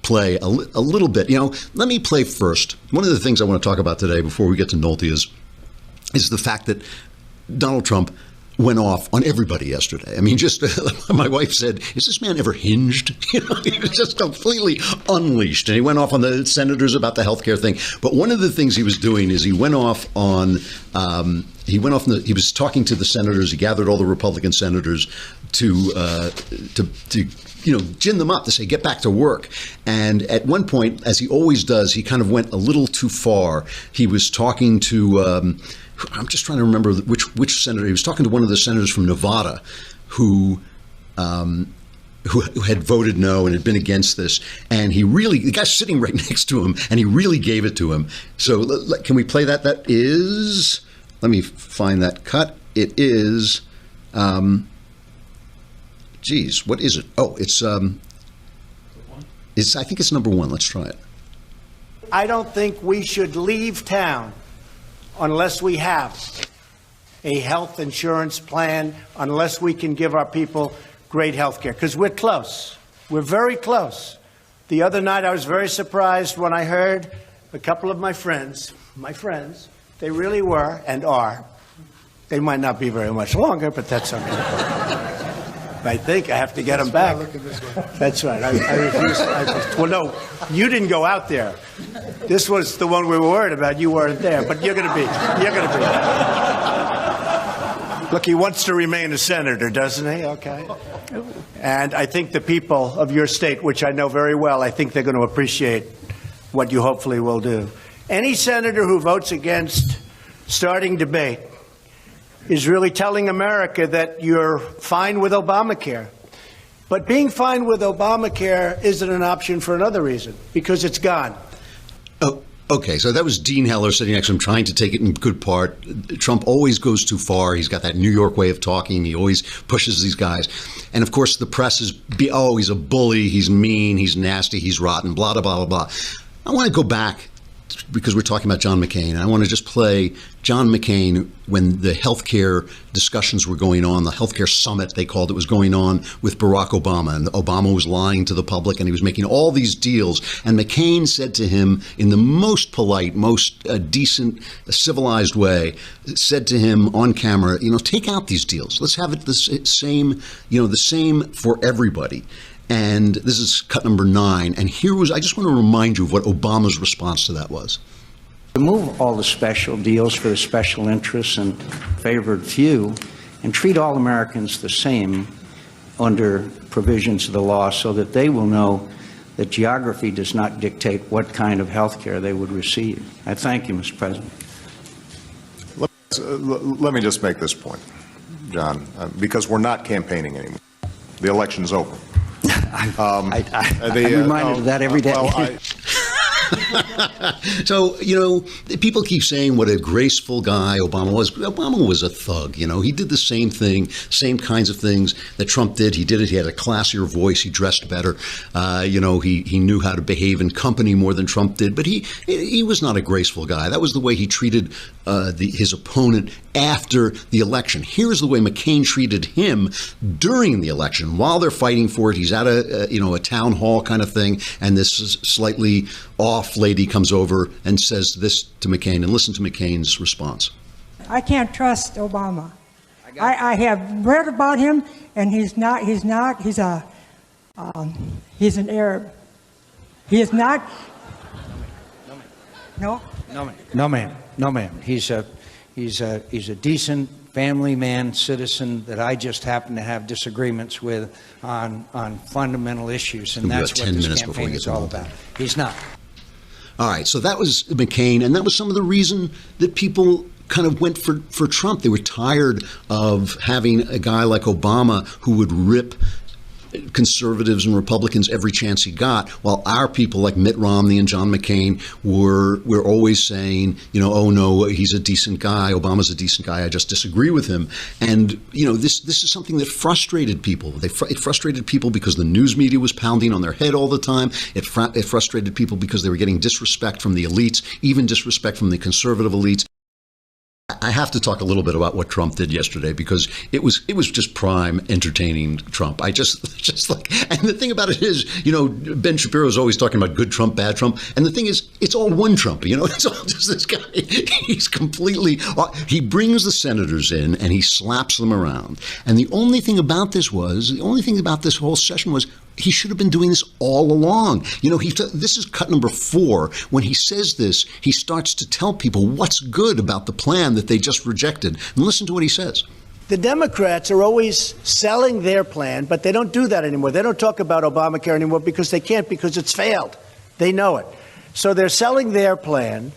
play a little bit. Let me play first. One of the things I want to talk about today before we get to Nolte is the fact that Donald Trump went off on everybody yesterday. I mean, just my wife said, "Is this man ever hinged?" He was just completely unleashed, and he went off on the senators about the healthcare thing. But one of the things he was doing is he went off on. He was talking to the senators. He gathered all the Republican senators to gin them up to say, get back to work. And at one point, as he always does, he kind of went a little too far. He was talking to. I'm just trying to remember which senator. He was talking to one of the senators from Nevada who had voted no and had been against this. And the guy's sitting right next to him, and he really gave it to him. So can we play that? That is, let me find that cut. It is, what is it? Oh, I think it's number one. Let's try it. I don't think we should leave town unless we have a health insurance plan, unless we can give our people great health care, because we're close. We're very close. The other night I was very surprised when I heard a couple of my friends, they really were and are. They might not be very much longer, but that's okay. I think I have to get them back. That's right. I refuse. Well, no, you didn't go out there. This was the one we were worried about. You weren't there, but you're going to be. Look, he wants to remain a senator, doesn't he? Okay. And I think the people of your state, which I know very well, I think they're going to appreciate what you hopefully will do. Any senator who votes against starting debate is really telling America that you're fine with Obamacare. But being fine with Obamacare isn't an option for another reason, because it's gone. Oh, okay. So that was Dean Heller sitting next to him, trying to take it in good part. Trump always goes too far. He's got that New York way of talking. He always pushes these guys. And of course, the press is, he's a bully. He's mean. He's nasty. He's rotten, blah, blah, blah, blah. I want to go back, because we're talking about John McCain. I want to just play John McCain when the healthcare discussions were going on, the healthcare summit, they called it, was going on with Barack Obama. And Obama was lying to the public, and he was making all these deals. And McCain said to him in the most polite, most decent, civilized way, said to him on camera, take out these deals. Let's have it the same for everybody. And this is cut number 9. And I just want to remind you of what Obama's response to that was. Remove all the special deals for the special interests and favored few, and treat all Americans the same under provisions of the law, so that they will know that geography does not dictate what kind of health care they would receive. I thank you, Mr. President. Let me just make this point, John, because we're not campaigning anymore. The election's over. I'm reminded of that every day. So, people keep saying what a graceful guy Obama was. Obama was a thug. He did the same thing, same kinds of things that Trump did. He did it. He had a classier voice. He dressed better. He knew how to behave in company more than Trump did. But he was not a graceful guy. That was the way he treated his opponent after the election. Here's the way McCain treated him during the election. While they're fighting for it, he's at a town hall kind of thing, and this slightly off lady comes over and says this to McCain, and listen to McCain's response. I can't trust Obama. I have read about him, and he's an Arab. He is not. No. No, ma'am. He's a decent family man, citizen that I just happen to have disagreements with on fundamental issues, and that's what this campaign is all about. He's not. All right, so that was McCain, and that was some of the reason that people kind of went for Trump. They were tired of having a guy like Obama who would rip conservatives and Republicans every chance he got, while our people like Mitt Romney and John McCain were always saying, oh no, he's a decent guy, Obama's a decent guy, I just disagree with him. And this is something that frustrated people. It frustrated people because the news media was pounding on their head all the time. It frustrated people because they were getting disrespect from the elites, even disrespect from the conservative elites. I have to talk a little bit about what Trump did yesterday, because it was just prime entertaining Trump. I just like, and the thing about it is, Ben Shapiro is always talking about good Trump, bad Trump, and the thing is, it's all one Trump. It's all just this guy. He's completely. He brings the senators in and he slaps them around. And the only thing about this whole session was, he should have been doing this all along. This is cut number 4. When he says this, he starts to tell people what's good about the plan that they just rejected. And listen to what he says. The Democrats are always selling their plan, but they don't do that anymore. They don't talk about Obamacare anymore because they can't, because it's failed. They know it. So they're selling their plan,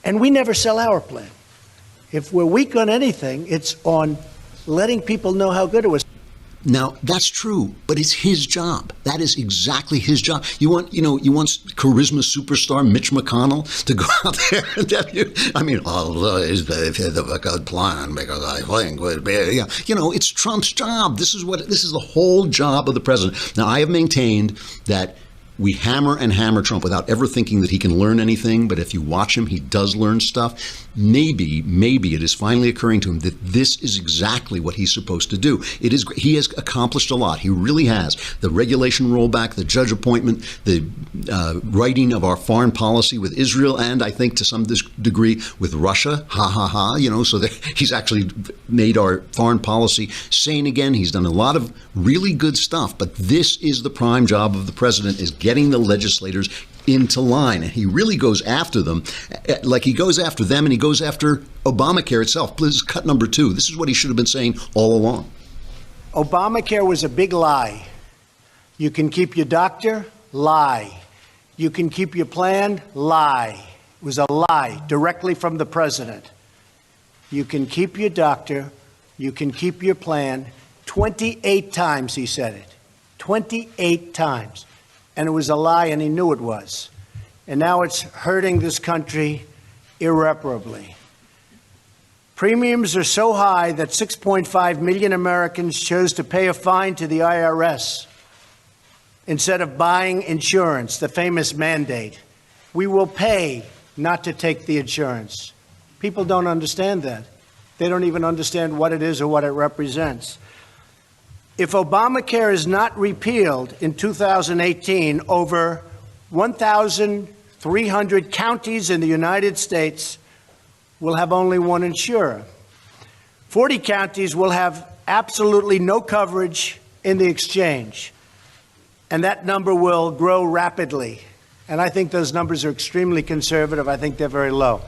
and we never sell our plan. If we're weak on anything, it's on letting people know how good it was. Now, that's true, but it's his job. That is exactly his job. You want charisma superstar Mitch McConnell to go out there and tell you, it's a good plan because I think would be, it's Trump's job. This is the whole job of the president. Now, I have maintained that we hammer and hammer Trump without ever thinking that he can learn anything. But if you watch him, he does learn stuff. Maybe it is finally occurring to him that this is exactly what he's supposed to do. He has accomplished a lot. He really has. The regulation rollback, the judge appointment, the writing of our foreign policy with Israel, and I think to some degree with Russia. So that he's actually made our foreign policy sane again. He's done a lot of really good stuff. But this is the prime job of the president, is getting the legislators into line. And he really goes after them, like he goes after them and he goes after Obamacare itself. Please, cut number 2. This is what he should have been saying all along. Obamacare was a big lie. You can keep your doctor, lie. You can keep your plan, lie. It was a lie directly from the president. You can keep your doctor, you can keep your plan. 28 times he said it. 28 times. And it was a lie, and he knew it was. And now it's hurting this country irreparably. Premiums are so high that 6.5 million Americans chose to pay a fine to the IRS instead of buying insurance, the famous mandate. We will pay not to take the insurance. People don't understand that. They don't even understand what it is or what it represents. If Obamacare is not repealed in 2018, over 1,300 counties in the United States will have only one insurer. 40 counties will have absolutely no coverage in the exchange, and that number will grow rapidly. And I think those numbers are extremely conservative. I think they're very low.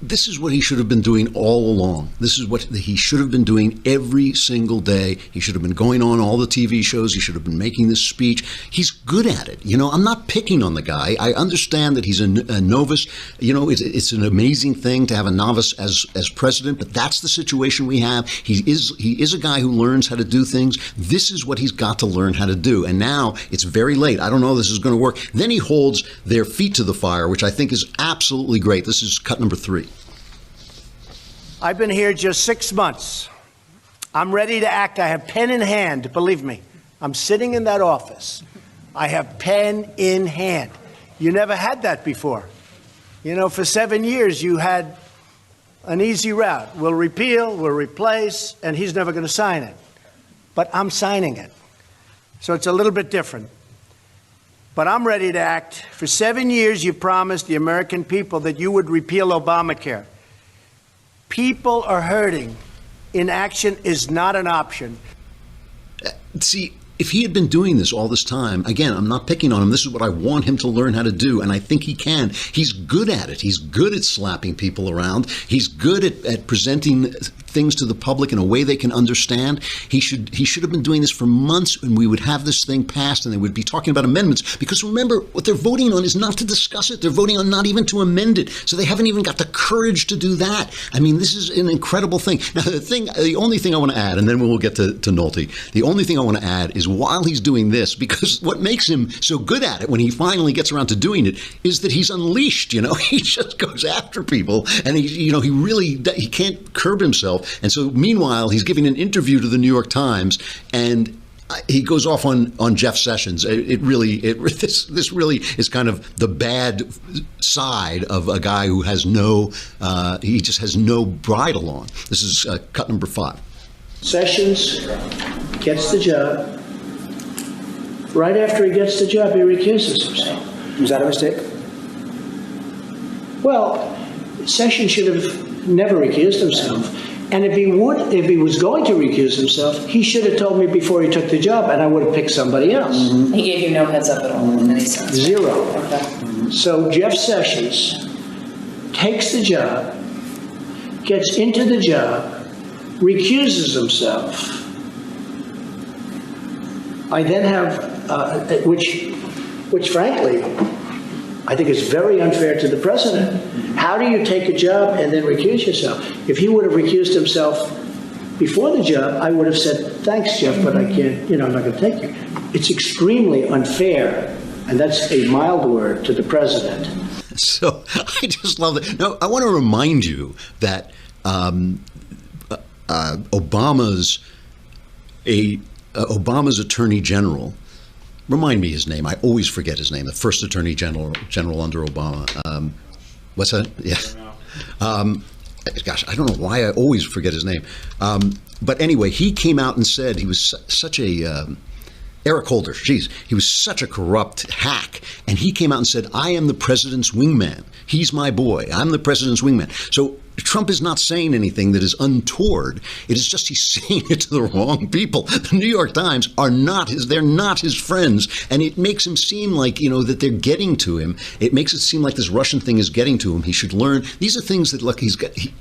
This is what he should have been doing all along. This is what he should have been doing every single day. He should have been going on all the TV shows. He should have been making this speech. He's good at it. I'm not picking on the guy. I understand that he's a novice. It's an amazing thing to have a novice as president, but that's the situation we have. He is a guy who learns how to do things. This is what he's got to learn how to do. And now it's very late. I don't know if this is going to work. Then he holds their feet to the fire, which I think is absolutely great. This is cut number 3. I've been here just 6 months. I'm ready to act. I have pen in hand, believe me. I'm sitting in that office. I have pen in hand. You never had that before. For 7 years, you had an easy route. We'll repeal, we'll replace, and he's never going to sign it. But I'm signing it. So it's a little bit different. But I'm ready to act. For 7 years, you promised the American people that you would repeal Obamacare. People are hurting. Inaction is not an option. See, if he had been doing this all this time, again, I'm not picking on him. This is what I want him to learn how to do, and I think he can. He's good at it. He's good at slapping people around. He's good at presenting things to the public in a way they can understand. He should have been doing this for months, and we would have this thing passed, and they would be talking about amendments. Because remember, what they're voting on is not to discuss it. They're voting on not even to amend it. So they haven't even got the courage to do that. I mean, this is an incredible thing. Now, the only thing I want to add, and then we'll get to Nolte. The only thing I want to add is while he's doing this, because what makes him so good at it when he finally gets around to doing it is that he's unleashed. He just goes after people, and he can't curb himself. And so meanwhile, he's giving an interview to the New York Times, and he goes off on Jeff Sessions. This really is kind of the bad side of a guy who has he just has no bridle on. This is cut number 5. Sessions gets the job. Right after he gets the job, he recuses himself. Was that a mistake? Well, Sessions should have never recused himself. And if he was going to recuse himself, he should have told me before he took the job, and I would have picked somebody else. Mm-hmm. He gave you no heads up at all in any sense? 0. Okay. So Jeff Sessions takes the job, gets into the job, recuses himself. I then have, which frankly, I think is very unfair to the president. How do you take a job and then recuse yourself? If he would have recused himself before the job, I would have said, thanks, Jeff, but I can't, I'm not going to take you. It's extremely unfair, and that's a mild word, to the president. So I just love it. Now, I want to remind you that Obama's Attorney General, remind me his name. I always forget his name. The first Attorney General under Obama. What's that? Yeah. Gosh, I don't know why I always forget his name. But anyway, he came out and said he was such a Eric Holder. Geez, he was such a corrupt hack. And he came out and said, I am the president's wingman. He's my boy. I'm the president's wingman. So Trump is not saying anything that is untoward. It is just he's saying it to the wrong people. The New York Times they're not his friends. And it makes him seem like, that they're getting to him. It makes it seem like this Russian thing is getting to him. He should learn. These are things that, look,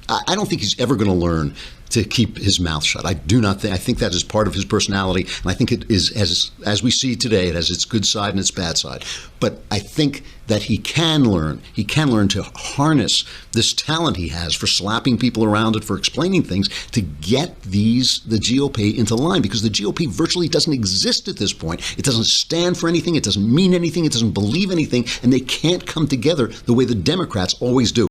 I don't think he's ever going to learn to keep his mouth shut. I do not think. I think that is part of his personality, and I think it is, as we see today, it has its good side and its bad side. But I think that he can learn. He can learn to harness this talent he has for slapping people around and for explaining things to get the GOP into line, because the GOP virtually doesn't exist at this point. It doesn't stand for anything. It doesn't mean anything. It doesn't believe anything, and they can't come together the way the Democrats always do.